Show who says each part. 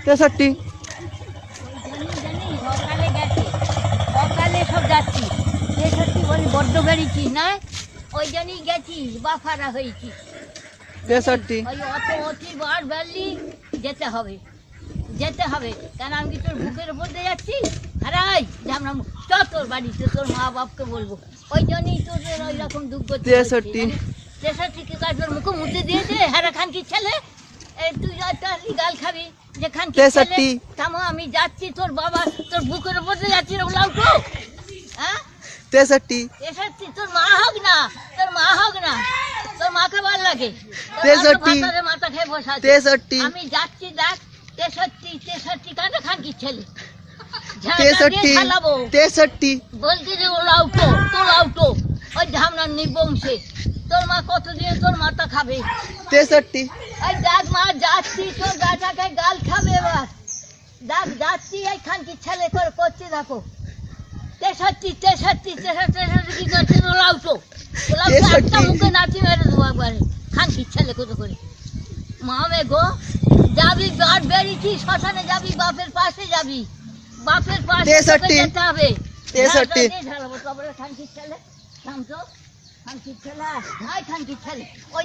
Speaker 1: 63
Speaker 2: সকালে গেছে, সকালে সব যাচ্ছি 63 বলি বড্ড বেরিয়েছি না, ওই জন্যই গেছি বাফারা হয়েছি
Speaker 1: 63
Speaker 2: ওই অত অতিবার বেরলি যেতে হবে কেন আমি কি তোর বুকের উপর দিয়ে যাচ্ছি? হারাই আমরা তোর বাড়িতে তোর মা বাপকে বলবো, ওই জন্যই তোদের ওই রকম দুঃখ
Speaker 1: 63
Speaker 2: 63 কি কাজ তোর মুখে মুছে দিয়েছে হারা খান কি ছেলে, এই তুই তার গাল খাবি যে খান কি ছেলে
Speaker 1: 63
Speaker 2: থামো আমি যাচ্ছি তোর বাবা তোর বুকের উপর দিয়ে যাচ্ছি ওলাও তো হ্যাঁ
Speaker 1: 63
Speaker 2: 63 তোর মা হোক না তোর মাকে ভালো লাগে
Speaker 1: 63
Speaker 2: মাথা খেয়ে বসে আছে
Speaker 1: 63
Speaker 2: আমি যাচ্ছি দেখ 63 কাঁটা খান কি ছেলে
Speaker 1: 63
Speaker 2: বলছি যে ওলাও তো ওই ঝামনার নিবংশে তোর মা কত দিয়ে তোর মাথা খাবে
Speaker 1: 63
Speaker 2: এই দেখ মা যাচ্ছি তোর গাটাকে গাল খাবে এবার দেখ যাচ্ছি এই খান কি ছেলে করে করছে দেখো 63 কি করছে ওলাও তো একটা মুখে নাচি মেরে দেবো একবারে খান কি ছেলে কত করে মামে গো যাবি বাদ বেরিয়েছি শ্মশানে যাবি বাপের পাশে যেতে হবে
Speaker 1: 63
Speaker 2: ঝাড়াবো তারপরে খান কি ছেলে ওই